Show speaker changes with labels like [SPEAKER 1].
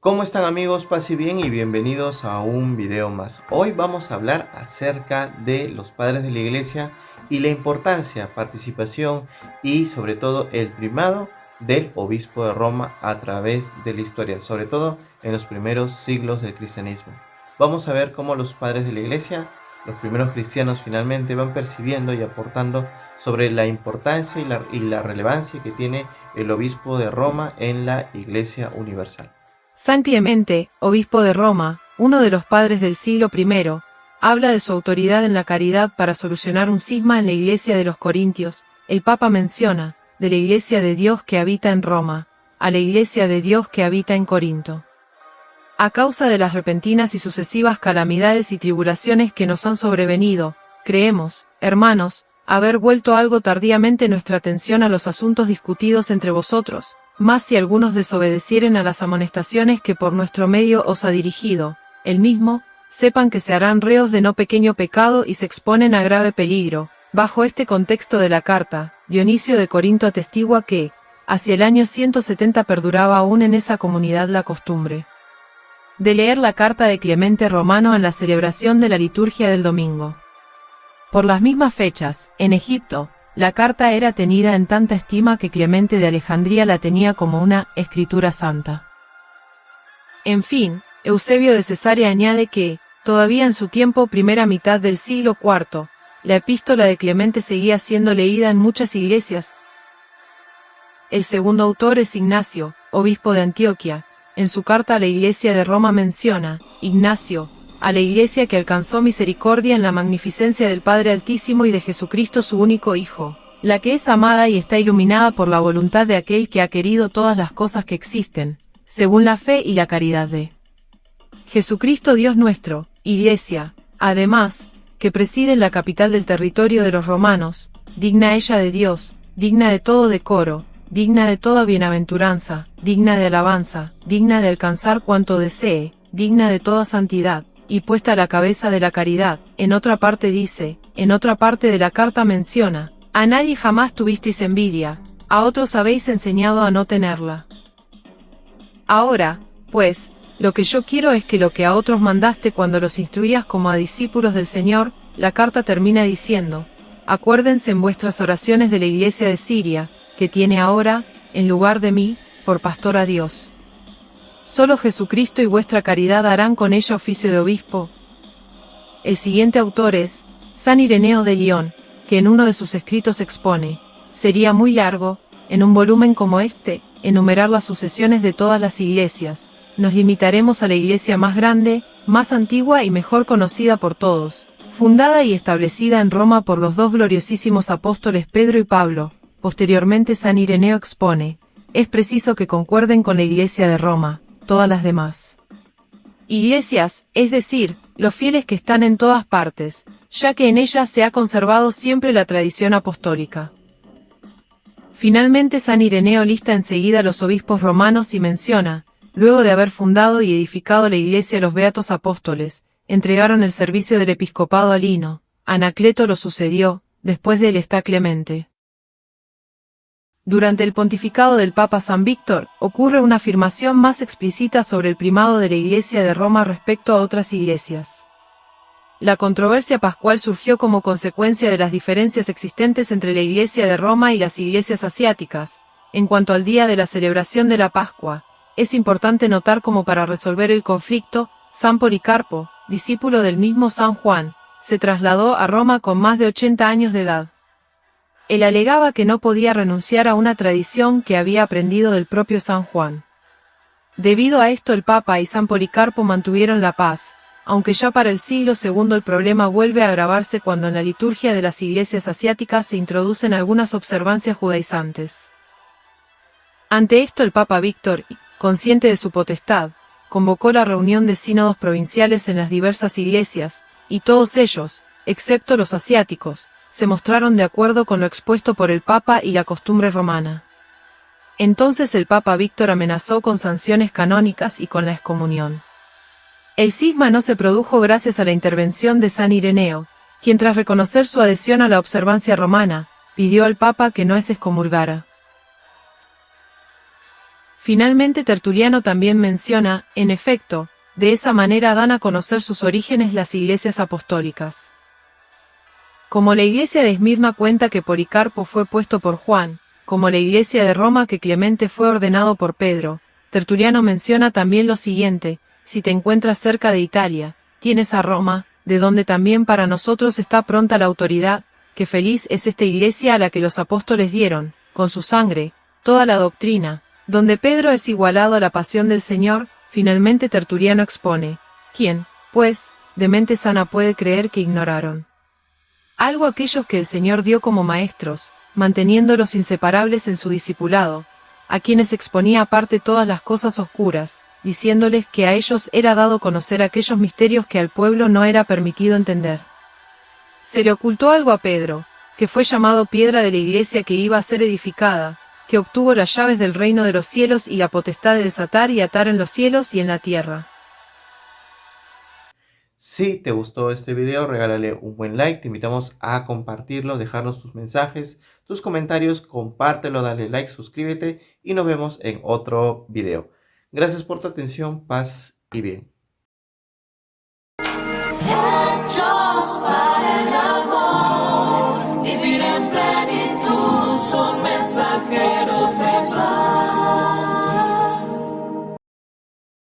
[SPEAKER 1] ¿Cómo están amigos? Paz y bien y bienvenidos a un video más. Hoy vamos a hablar acerca de los padres de la iglesia y la importancia, participación y sobre todo el primado del obispo de Roma a través de la historia, sobre todo en los primeros siglos del cristianismo. Vamos a ver cómo los padres de la iglesia, los primeros cristianos finalmente van percibiendo y aportando sobre la importancia y la relevancia que tiene el obispo de Roma en la iglesia universal.
[SPEAKER 2] San Clemente, obispo de Roma, uno de los padres del siglo I, habla de su autoridad en la caridad para solucionar un cisma en la iglesia de los Corintios. El Papa menciona, de la iglesia de Dios que habita en Roma, a la iglesia de Dios que habita en Corinto. A causa de las repentinas y sucesivas calamidades y tribulaciones que nos han sobrevenido, creemos, hermanos, haber vuelto algo tardíamente nuestra atención a los asuntos discutidos entre vosotros, mas si algunos desobedecieren a las amonestaciones que por nuestro medio os ha dirigido, el mismo, sepan que se harán reos de no pequeño pecado y se exponen a grave peligro. Bajo este contexto de la carta, Dionisio de Corinto atestigua que, hacia el año 170 perduraba aún en esa comunidad la costumbre de leer la carta de Clemente Romano en la celebración de la liturgia del domingo. Por las mismas fechas, en Egipto, la carta era tenida en tanta estima que Clemente de Alejandría la tenía como una escritura santa. En fin, Eusebio de Cesarea añade que, todavía en su tiempo primera mitad del siglo IV, la epístola de Clemente seguía siendo leída en muchas iglesias. El segundo autor es Ignacio, obispo de Antioquia. En su carta a la iglesia de Roma menciona, Ignacio, a la iglesia que alcanzó misericordia en la magnificencia del Padre Altísimo y de Jesucristo su único Hijo, la que es amada y está iluminada por la voluntad de aquel que ha querido todas las cosas que existen, según la fe y la caridad de Jesucristo Dios nuestro, Iglesia, además, que preside en la capital del territorio de los romanos, digna ella de Dios, digna de todo decoro, digna de toda bienaventuranza, digna de alabanza, digna de alcanzar cuanto desee, digna de toda santidad, y puesta a la cabeza de la caridad. En otra parte dice, en otra parte de la carta menciona, a nadie jamás tuvisteis envidia, a otros habéis enseñado a no tenerla. Ahora, pues, lo que yo quiero es que lo que a otros mandaste cuando los instruías como a discípulos del Señor, la carta termina diciendo, acuérdense en vuestras oraciones de la iglesia de Siria, que tiene ahora, en lugar de mí, por pastor a Dios. Solo Jesucristo y vuestra caridad harán con ella oficio de obispo. El siguiente autor es San Ireneo de Lyon, que en uno de sus escritos expone, sería muy largo, en un volumen como este, enumerar las sucesiones de todas las iglesias. Nos limitaremos a la iglesia más grande, más antigua y mejor conocida por todos, fundada y establecida en Roma por los dos gloriosísimos apóstoles Pedro y Pablo. Posteriormente San Ireneo expone, es preciso que concuerden con la iglesia de Roma, todas las demás iglesias, es decir, los fieles que están en todas partes, ya que en ellas se ha conservado siempre la tradición apostólica. Finalmente San Ireneo lista enseguida a los obispos romanos y menciona, luego de haber fundado y edificado la iglesia los beatos apóstoles, entregaron el servicio del episcopado a Lino, Anacleto lo sucedió, después de él está Clemente. Durante el pontificado del Papa San Víctor, ocurre una afirmación más explícita sobre el primado de la Iglesia de Roma respecto a otras iglesias. La controversia pascual surgió como consecuencia de las diferencias existentes entre la Iglesia de Roma y las iglesias asiáticas. En cuanto al día de la celebración de la Pascua, es importante notar como para resolver el conflicto, San Policarpo, discípulo del mismo San Juan, se trasladó a Roma con más de 80 años de edad. Él alegaba que no podía renunciar a una tradición que había aprendido del propio San Juan. Debido a esto el Papa y San Policarpo mantuvieron la paz, aunque ya para el siglo II el problema vuelve a agravarse cuando en la liturgia de las iglesias asiáticas se introducen algunas observancias judaizantes. Ante esto el Papa Víctor, consciente de su potestad, convocó la reunión de sínodos provinciales en las diversas iglesias, y todos ellos, excepto los asiáticos, se mostraron de acuerdo con lo expuesto por el Papa y la costumbre romana. Entonces el Papa Víctor amenazó con sanciones canónicas y con la excomunión. El cisma no se produjo gracias a la intervención de San Ireneo, quien tras reconocer su adhesión a la observancia romana, pidió al Papa que no es excomulgara. Finalmente Tertuliano también menciona, en efecto, de esa manera dan a conocer sus orígenes las iglesias apostólicas. Como la iglesia de Esmirna cuenta que Policarpo fue puesto por Juan, como la iglesia de Roma que Clemente fue ordenado por Pedro, Tertuliano menciona también lo siguiente: si te encuentras cerca de Italia, tienes a Roma, de donde también para nosotros está pronta la autoridad, que feliz es esta iglesia a la que los apóstoles dieron, con su sangre, toda la doctrina, donde Pedro es igualado a la pasión del Señor. Finalmente Tertuliano expone: ¿quién, pues, de mente sana puede creer que ignoraron algo aquellos que el Señor dio como maestros, manteniéndolos inseparables en su discipulado, a quienes exponía aparte todas las cosas oscuras, diciéndoles que a ellos era dado conocer aquellos misterios que al pueblo no era permitido entender? Se le ocultó algo a Pedro, que fue llamado piedra de la iglesia que iba a ser edificada, que obtuvo las llaves del reino de los cielos y la potestad de desatar y atar en los cielos y en la tierra.
[SPEAKER 1] Si te gustó este video, regálale un buen like, te invitamos a compartirlo, dejarnos tus mensajes, tus comentarios, compártelo, dale like, suscríbete y nos vemos en otro video. Gracias por tu atención, paz y bien.